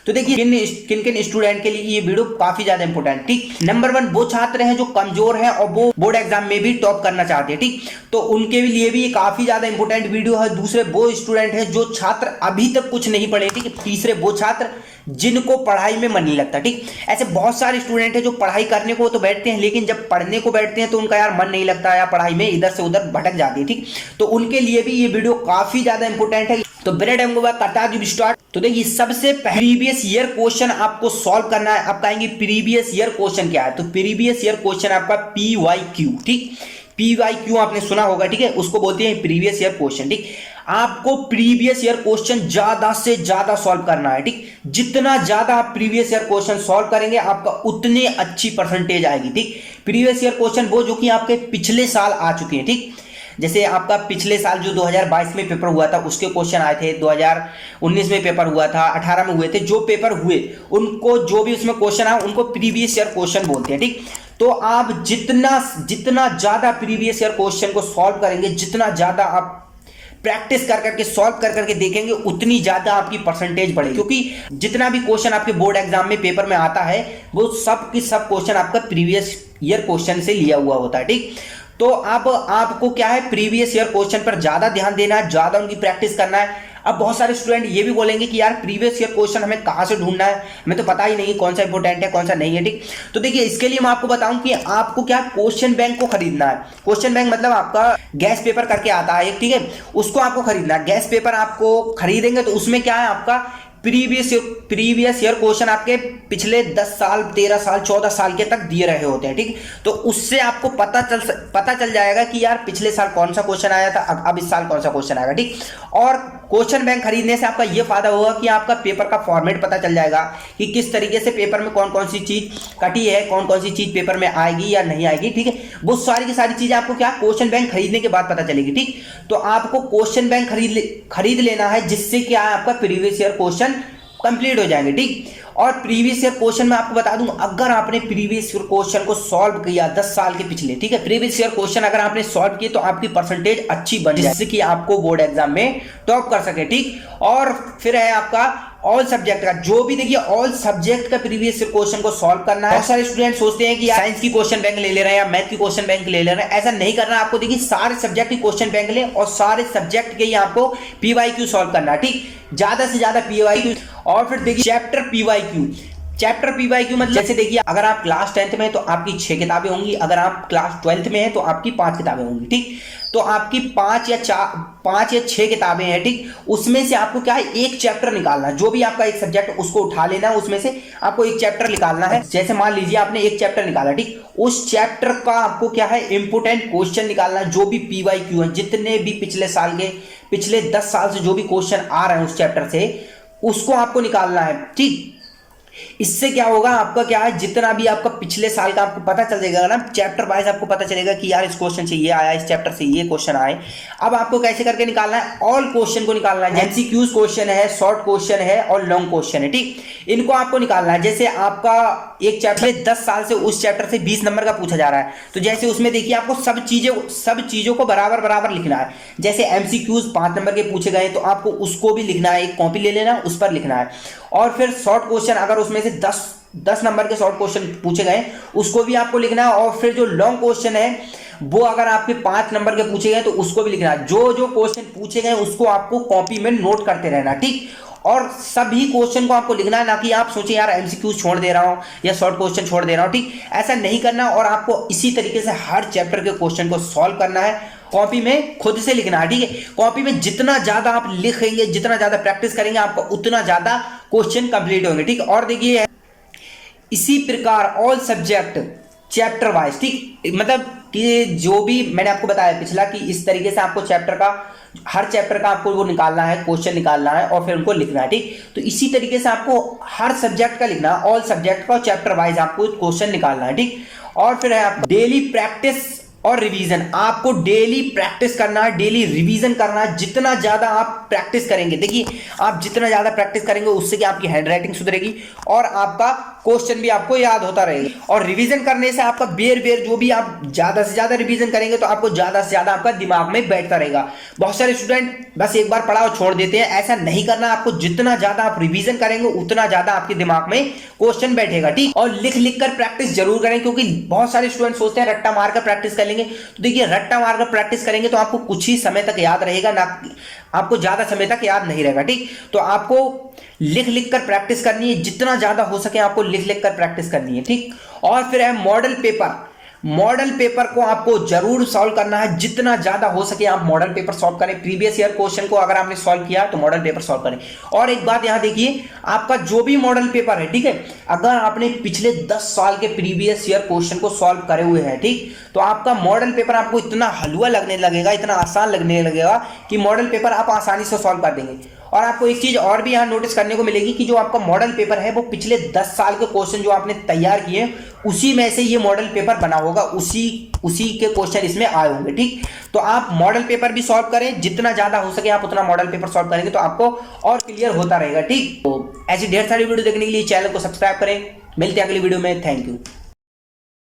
तो देखिए किन किन स्टूडेंट के लिए ये वीडियो काफी ज्यादा इंपॉर्टेंट, ठीक। नंबर 1 वो छात्र हैं जो कमजोर हैं और वो बोर्ड एग्जाम में भी टॉप करना चाहते हैं, ठीक। तो उनके लिए भी ये काफी ज्यादा इंपॉर्टेंट वीडियो है। दूसरे वो स्टूडेंट हैं जो छात्र अभी तक कुछ नहीं पढ़े, ठीक। तीसरे वो छात्र जिनको पढ़ाई में मन नहीं लगता, ठीक। ऐसे बहुत सारे स्टूडेंट हैं जो पढ़ाई करने को तो बैठते हैं लेकिन जब पढ़ने को बैठते हैं तो उनका यार मन नहीं लगता, या पढ़ाई में इधर से उधर भटक जाती है, ठीक। तो उनके लिए भी ये वीडियो काफी ज्यादा इंपॉर्टेंट है। तो बिना टाइम को करता है स्टार्ट। तो देखिए सबसे प्रीवियस ईयर क्वेश्चन आपको सॉल्व करना है। आप कहेंगे प्रीवियस ईयर क्वेश्चन क्या है, तो प्रीवियस ईयर क्वेश्चन आपका PYQ, ठीक। PYQ आपने सुना होगा, ठीक है, उसको बोलते हैं प्रीवियस ईयर क्वेश्चन, ठीक। आपको प्रीवियस ईयर क्वेश्चन ज्यादा से ज्यादा सॉल्व करना है, ठीक। जितना ज्यादा आप प्रीवियस ईयर क्वेश्चन सॉल्व करेंगे आपका उतनी अच्छी परसेंटेज आएगी, ठीक। प्रीवियस ईयर क्वेश्चन वो जो कि आपके पिछले साल आ चुके हैं, ठीक। जैसे आपका पिछले साल जो 2022 में पेपर हुआ था उसके क्वेश्चन आए थे, 2019 में पेपर हुआ था, 18 में हुए थे, जो पेपर हुए उनको जो भी उसमें क्वेश्चन आए उनको प्रीवियस ईयर क्वेश्चन बोलते हैं, ठीक। तो आप जितना ज्यादा प्रीवियस ईयर क्वेश्चन को सॉल्व करेंगे, जितना ज्यादा आप प्रैक्टिस कर करके सॉल्व कर करके देखेंगे उतनी ज्यादा आपकी परसेंटेज बढ़ेगी, क्योंकि जितना भी क्वेश्चन आपके बोर्ड एग्जाम में पेपर में आता है वो सब की सब क्वेश्चन आपका प्रीवियस ईयर क्वेश्चन से लिया हुआ होता है, ठीक। तो अब आपको क्या है, प्रीवियस ईयर क्वेश्चन पर ज्यादा ध्यान देना है, ज्यादा उनकी प्रैक्टिस करना है। अब बहुत सारे स्टूडेंट ये भी बोलेंगे कि यार प्रीवियस ईयर क्वेश्चन हमें कहां से ढूंढना है, हमें तो पता ही नहीं कौन सा इंपॉर्टेंट है कौन सा नहीं है, ठीक। तो देखिए इसके लिए मैं आपको बताऊं कि आपको क्या क्वेश्चन बैंक को खरीदना है। क्वेश्चन बैंक मतलब आपका गैस पेपर करके आता है एक, ठीक है, उसको आपको खरीदना है। गैस पेपर आपको खरीदेंगे तो उसमें क्या है, आपका प्रीवियस ईयर क्वेश्चन आपके पिछले 10 साल 13 साल 14 साल के तक दिए रहे होते हैं, ठीक। तो उससे आपको पता चल जाएगा कि यार पिछले साल कौन सा क्वेश्चन आया था, अब इस साल कौन सा क्वेश्चन आएगा, ठीक। और क्वेश्चन बैंक खरीदने से आपका यह फायदा होगा कि आपका पेपर का फॉर्मेट पता चल जाएगा कि किस तरीके से पेपर में कौन कौन सी चीज कटी है, कौन कौन सी चीज पेपर में आएगी या नहीं आएगी, ठीक है। वो सारी की सारी चीजें आपको क्या क्वेश्चन बैंक खरीदने के बाद पता चलेगी, ठीक। तो आपको क्वेश्चन बैंक खरीद लेना है, जिससे क्या है आपका प्रीवियस ईयर क्वेश्चन कंप्लीट हो जाएंगे, ठीक। और प्रीवियस ईयर क्वेश्चन में आपको बता दूं, अगर आपने प्रीवियस ईयर क्वेश्चन को सॉल्व किया 10 साल के पिछले, ठीक है, प्रीवियस ईयर क्वेश्चन अगर आपने सॉल्व किए तो आपकी परसेंटेज अच्छी बन जाए, जिससे कि आपको बोर्ड एग्जाम में टॉप कर सके, ठीक। और फिर है आपका ऑल सब्जेक्ट का, जो भी देखिए ऑल सब्जेक्ट का प्रीवियस ईयर क्वेश्चन को सॉल्व करना है। बहुत सारे स्टूडेंट सोचते हैं कि साइंस की क्वेश्चन बैंक ले ले रहे हैं या मैथ की क्वेश्चन बैंक ले ले रहे हैं, ऐसा नहीं करना। आपको देखिए सारे सब्जेक्ट की क्वेश्चन बैंक ले और सारे सब्जेक्ट के ही आपको PYQ सॉल्व करना है, ठीक। ज्यादा से ज्यादा PYQ। और फिर देखिए चैप्टर PYQ मतलब जैसे देखिए अगर आप क्लास 10th में हैं तो आपकी 6 किताबें होंगी, अगर आप क्लास 12th में हैं तो आपकी 5 किताबें होंगी, ठीक। तो आपकी 5 या 6 किताबें हैं, ठीक। उसमें से आपको क्या है, एक चैप्टर निकालना है। जो भी आपका एक सब्जेक्ट उसको उठा लेना है, उसमें से आपको एक चैप्टर निकालना है। जैसे मान लीजिए आपने एक चैप्टर निकाला, ठीक, उस चैप्टर का आपको क्या है इंपोर्टेंट क्वेश्चन निकालना है। जो भी PYQ है, जितने भी पिछले 10 साल से जो भी क्वेश्चन आ रहे हैं उस चैप्टर से, उसको आपको निकालना है, ठीक। इससे क्या होगा, आपका क्या है, जितना भी आपका पिछले साल का आपको पता चल जाएगा ना, चैप्टर वाइज आपको पता चलेगा कि यार इस क्वेश्चन से ये आया, इस चैप्टर से ये क्वेश्चन आए। अब आपको कैसे करके निकालना है, ऑल क्वेश्चन को निकालना है। MCQs क्वेश्चन है, शॉर्ट क्वेश्चन है और लॉन्ग क्वेश्चन है, ठीक। इनको आपको निकालना है। जैसे आपका एक चैप्टर 10 साल से उस चैप्टर से 20 नंबर का पूछा जा रहा है, तो जैसे उसमें देखिए आपको सब चीजों को बराबर लिखना है। जैसे MCQs 5 नंबर के पूछे गए तो आपको उसको भी लिखना है, एक कॉपी ले लेना, उस पर लिखना है। और फिर शॉर्ट क्वेश्चन अगर उसमें से 10 नंबर के शॉर्ट क्वेश्चन पूछे गए उसको भी आपको लिखना है। और फिर जो लॉन्ग क्वेश्चन है वो अगर आपके 5 नंबर के पूछे गए तो उसको भी लिखना है। जो क्वेश्चन पूछे गए उसको आपको कॉपी में नोट करते रहना, ठीक। और सभी क्वेश्चन को आपको लिखना है, ना कि आप सोचें यार MCQ छोड़ दे रहा हूं या शॉर्ट क्वेश्चन छोड़ दे रहा हूं, ठीक। ऐसा नहीं करना। और आपको इसी तरीके से हर चैप्टर के क्वेश्चन को सॉल्व करना है, कॉपी में खुद से लिखना है, ठीक है। कॉपी में जितना ज्यादा आप लिखेंगे, जितना ज्यादा प्रैक्टिस करेंगे, आपका उतना ज्यादा क्वेश्चन कंप्लीट होंगे, ठीक। और देखिए इसी प्रकार ऑल सब्जेक्ट चैप्टर वाइज, ठीक, मतलब कि जो भी मैंने आपको बताया पिछला कि इस तरीके से आपको हर चैप्टर का आपको वो निकालना है, क्वेश्चन निकालना है और फिर उनको लिखना है, ठीक। तो इसी तरीके से आपको हर सब्जेक्ट का लिखना है, ऑल सब्जेक्ट का चैप्टर वाइज आपको क्वेश्चन निकालना है, ठीक। और फिर है आप डेली प्रैक्टिस और रिवीजन। आपको डेली प्रैक्टिस करना है, डेली रिवीजन करना है। जितना ज्यादा आप प्रैक्टिस करेंगे, देखिए आप जितना ज्यादा प्रैक्टिस करेंगे उससे क्या आपकी हैंडराइटिंग सुधरेगी और आपका क्वेश्चन भी आपको याद होता रहेगा। और रिवीजन करने से आपका बेर जो भी आप ज्यादा से ज्यादा रिवीजन करेंगे तो आपको ज्यादा से ज्यादा आपका दिमाग में बैठता रहेगा। बहुत सारे स्टूडेंट बस एक बार पढ़ा और छोड़ देते हैं, ऐसा नहीं करना। आपको जितना ज्यादा आप रिवीजन करेंगे उतना ज्यादा आपके दिमाग में क्वेश्चन बैठेगा, ठीक। और लिख लिख कर प्रैक्टिस जरूर करें, क्योंकि बहुत सारे स्टूडेंट सोचते हैं रट्टा मारकर प्रैक्टिस कर लेंगे। तो देखिए, रट्टा मारकर प्रैक्टिस करेंगे तो आपको कुछ ही समय तक याद रहेगा, ना आपको ज्यादा समय तक याद नहीं रहेगा, ठीक। तो आपको लिख लिख कर प्रैक्टिस करनी है, जितना ज्यादा हो सके आपको लिख लिख कर प्रैक्टिस करनी है, ठीक। और फिर है मॉडल पेपर। मॉडल पेपर को आपको जरूर सॉल्व करना है, जितना ज्यादा हो सके आप मॉडल पेपर सॉल्व करें। प्रीवियस ईयर क्वेश्चन को अगर आपने सॉल्व किया तो मॉडल पेपर सॉल्व करें। और एक बात यहां देखिए, आपका जो भी मॉडल पेपर है, ठीक है, अगर आपने पिछले 10 साल के प्रीवियस ईयर क्वेश्चन को सॉल्व करे हुए हैं, ठीक, तो आपका मॉडल पेपर आपको इतना हलवा लगने लगेगा, इतना आसान लगने लगेगा कि मॉडल पेपर आप आसानी से सॉल्व कर देंगे। और आपको एक चीज और भी यहां नोटिस करने को मिलेगी कि जो आपका मॉडल पेपर है वो पिछले 10 साल के क्वेश्चन जो आपने तैयार किए उसी में से ये मॉडल पेपर बना होगा, उसी के क्वेश्चन इसमें आए होंगे, ठीक। तो आप मॉडल पेपर भी सॉल्व करें, जितना ज्यादा हो सके आप उतना मॉडल पेपर सॉल्व करेंगे तो आपको और क्लियर होता रहेगा, ठीक। तो ऐसी ढेर सारी वीडियो देखने के लिए चैनल को सब्सक्राइब करें। मिलते हैं अगली वीडियो में। Thank you.